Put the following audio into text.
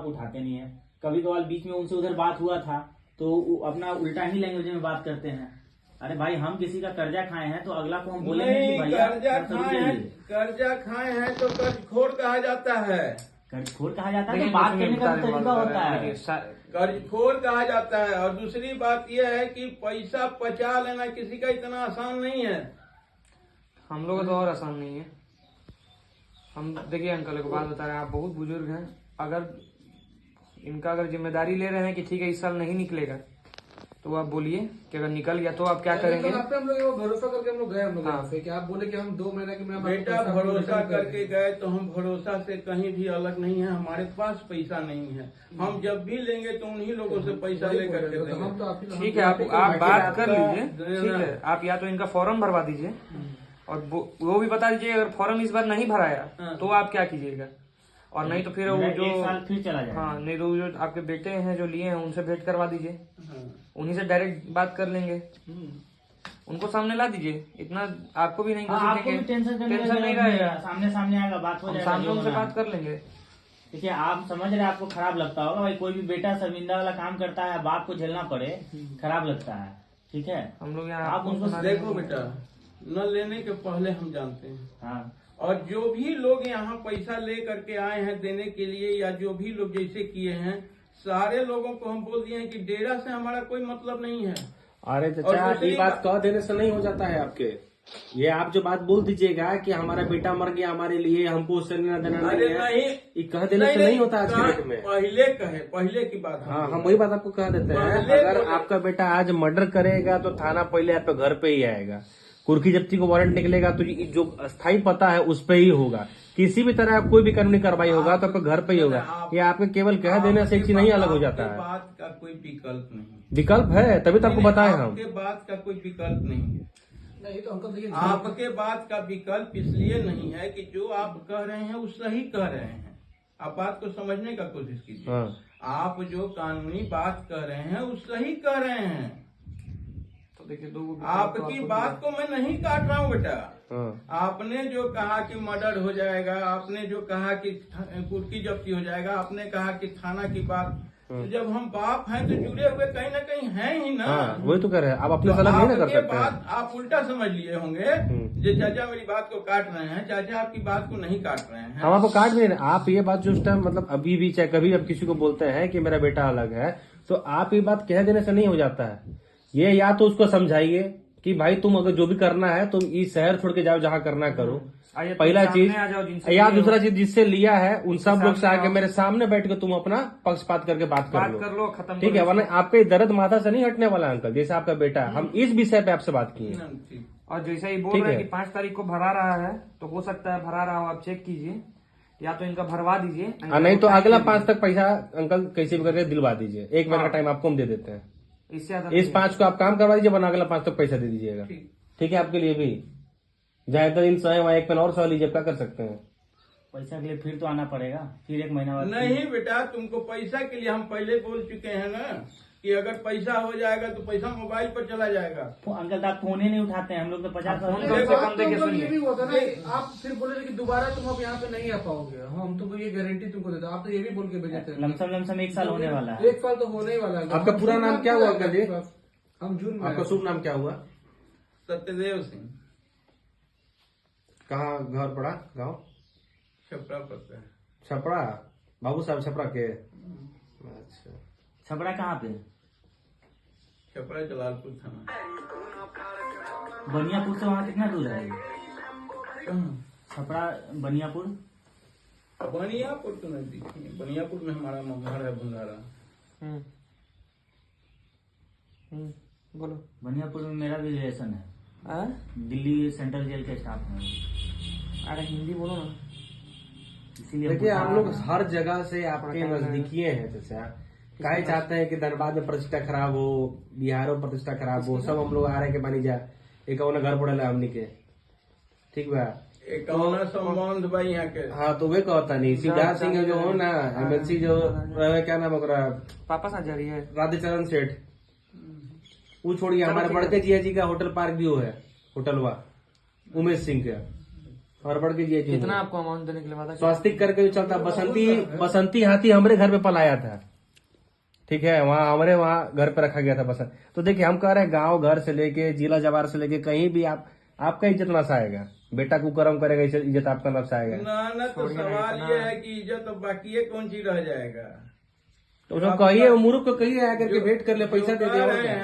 आप उठाते नहीं है। कभी कभार बीच में उनसे उधर बात हुआ था तो अपना उल्टा ही लैंग्वेज में बात करते हैं। अरे भाई हम किसी का कर्जा खाए हैं तो अगला को हम बोलेंगे कि भैया कर्जा खाए हैं तो कर्जखोर कहा जाता है। कर्जखोर कहा जाता है तो बात करने का तरीका होता है, कर्जखोर कहा जाता है। और दूसरी बात यह है कि पैसा पचा लेना किसी का इतना आसान नहीं है। हम लोग तो और आसान नहीं है। हम देखिए अंकल को बात बता रहे हैं, आप बहुत बुजुर्ग हैं, अगर इनका अगर जिम्मेदारी ले रहे हैं कि ठीक है इस साल नहीं निकलेगा तो आप बोलिए कि अगर निकल गया तो आप क्या करेंगे। हम लोग भरोसा करके हम लोग गए, हम लोग यहाँ से कि आप बोले कि हम 2 महीने के बेटा भरोसा करके गए तो हम भरोसा से कहीं भी अलग नहीं है। हमारे पास पैसा नहीं है, हम जब भी लेंगे तो उन्हीं लोगों से पैसा लेकर के देंगे। ठीक है, आप बात कर लीजिए, ठीक है। आप या तो इनका फॉर्म भरवा दीजिए और वो भी बता दीजिए अगर फॉर्म इस बार नहीं भराया तो आप क्या कीजिएगा, और नहीं तो फिर वो जो फिर चला जाएगा। हाँ, नहीं तो जो आपके बेटे हैं जो लिए हैं उनसे भेंट करवा दीजिए, उन्हीं से डायरेक्ट बात कर लेंगे, उनको सामने ला दीजिए। इतना आपको भी नहीं आपको भी टेंशन नहीं रहेगा, सामने सामने आएगा, बात हो जाएगा, सामने उनसे बात कर लेंगे। देखिए आप समझ रहे हैं, आपको खराब लगता होगा भाई, कोई भी बेटा शर्मिंदा वाला काम करता है, बाप को झेलना पड़े, खराब लगता है। ठीक है, हम लोग यहाँ आप उनको देखो बेटा, न लेने के पहले हम जानते हैं। हाँ, और जो भी लोग यहाँ पैसा ले करके आए हैं देने के लिए, या जो भी लोग जैसे किए हैं, सारे लोगों को हम बोल दिए हैं कि डेरा से हमारा कोई मतलब नहीं है। अरे चाचा ये बात कह देने से नहीं हो जाता है आपके। ये आप जो बात बोल दीजिएगा कि हमारा बेटा मर गया हमारे लिए, हमको उससे लेना देना नहीं है, ये कह देने से नहीं होता आज के डेट में। पहले की बात। हाँ, हम वही बात आपको कह देते हैं। अगर आपका बेटा आज मर्डर करेगा तो थाना पहले आपके घर पे ही आएगा, कुर्की जब्ती को वारंट निकलेगा तो जो स्थायी पता है उस पे ही होगा। किसी भी तरह कोई भी कानूनी कार्रवाई होगा तो आपके घर पे ही होगा। ये आपके केवल कह देने से एक चीज नहीं अलग हो जाता है। बात का कोई विकल्प नहीं, विकल्प है तभी तो आपको बताए हम। आपके बात का कोई विकल्प नहीं है। नहीं तो अंकल देखिए, आपके बात का विकल्प इसलिए नहीं है कि जो आप कह रहे हैं वो सही कह रहे हैं। आप बात को समझने का कोशिश कीजिए। हाँ। आप जो कानूनी बात कह रहे हैं वो सही कह रहे हैं। तो देखिए आपकी बात को मैं नहीं काट रहा हूँ बेटा। हाँ। आपने जो कहा कि मर्डर हो जाएगा, आपने जो कहा कि कुर्की जब्ती हो जाएगा, आपने कहा कि थाना की बात, तो जब हम बाप हैं तो जुड़े हुए कहीं ना कहीं हैं ही ना। हाँ, वही तो कह रहे हैं, आप अपने सलाह नहीं ना कर सकते। बात आप उल्टा समझ लिए होंगे, जो चाचा मेरी बात को काट रहे हैं। चाचा आपकी बात को नहीं काट रहे हैं। हम आपको काट नहीं रहे। आप ये बात जो उस टाइम मतलब अभी भी चाहे कभी आप किसी को बोलते हैं कि मेरा बेटा अलग है, तो आप ये बात कह देने से नहीं हो जाता है। ये या तो उसको समझाइए कि भाई तुम अगर जो भी करना है तुम इस शहर छोड़ के जाओ, जहाँ करना करो, पहला चीज। या दूसरा चीज जिससे लिया है उन सब लोग से आके मेरे सामने बैठ के तुम अपना पक्षपात करके बात कर लो, खत्म। ठीक है, वरना आपके दर्द माथा से नहीं हटने वाला अंकल। जैसे आपका बेटा है, हम इस विषय पे आपसे बात किए। और जैसा ही बोल रहे हैं कि 5 तारीख को भरा रहा है, तो हो सकता है भरा रहा हो, आप चेक कीजिए, या तो इनका भरवा दीजिए, नहीं तो अगला 5 तक पैसा अंकल कैसे भी करके दिलवा दीजिए। 1 महीने का टाइम आपको हम दे देते हैं। इससे ज्यादा इस 5 को आप काम करवा दीजिए, वरना अगला 5 तक पैसा दे दीजिएगा। ठीक है, आपके लिए भी ज्यादा दिन सौ वहाँ 1 पेन और सौ लीजिए, क्या कर सकते हैं। पैसा के लिए फिर तो आना पड़ेगा, फिर 1 महीना बाद। नहीं बेटा, तुमको पैसा के लिए हम पहले बोल चुके हैं ना कि अगर पैसा हो जाएगा तो पैसा मोबाइल पर चला जाएगा। अंकल आप फोन ही नहीं उठाते हैं, हम लोग तो 50 ये भी होता ना, आप फिर बोले कि दोबारा तुम अब यहाँ पे नहीं आ पाओगे, हम तुमको ये गारंटी तुमको देते। आप तो ये भी बोल के भेजे थे लमसम 1 साल होने वाला है। 1 साल तो होने ही वाला है। आपका पूरा नाम क्या हुआ अंकल जी? हम जून में। आपका शुभ नाम क्या हुआ? सत्यदेव सिंह। कहाँ घर पड़ा? गाँव छपरा पड़ता है। छपरा? बाबू साहब छपरा के? अच्छा, छपरा कहाँ पे? छपरा जलालपुर थाना। बनियापुर से वहाँ कितना दूर है? छपरा बनियापुर? बनियापुर तो नजदीक है। बनियापुर में हमारा घर है भंडारा। बोलो। बनियापुर में मेरा भी रिलेशन है, दिल्ली सेंट्रल जेल के स्टाफ में। अरे हिंदी बोलो ना। इसीलिए देखिए हम लोग हर जगह से आपके नजदीकी हैं चाचा। काहे चाहते हैं कि धनबाद में प्रतिष्ठा खराब हो, बिहार में प्रतिष्ठा खराब हो, सब हम लोग आ रहे के बनी जा एक घर पड़ेला हमनी के, ठीक बा। एक संबंध भाई यहाँ के। हाँ, तो वे कहता नहीं शिवराज सिंह जो हो ना एमएलसी जो क्या नाम है पापा साथ जा रही है राधेचरण सेठ, वो छोड़िए, हमारे बड़के जिया जी का होटल पार्क भी वो है, होटल हुआ उमेश सिंह का, हड़बड़ कीजिए कितना आपको अमाउंट देने के लिए वादा? स्वास्तिक करके जो चलता, बसंती हाथी हमारे घर पे पलाया था, ठीक है, वहाँ हमारे वहाँ घर पे रखा गया था बसंत। तो देखिए हम कह रहे हैं गांव घर से लेके जिला जवार से लेके कहीं भी आपका इज्जत नसाएगा, बेटा कुकर्म करेगा इज्जत आपका नसाएगा। ना तो सवाल ये है कि इज्जत तो बाकी कौन सी रह जाएगा। तो उसको कहिए, मूर्ख को कहिए आकर के भेंट कर ले, पैसा दे दे और क्या।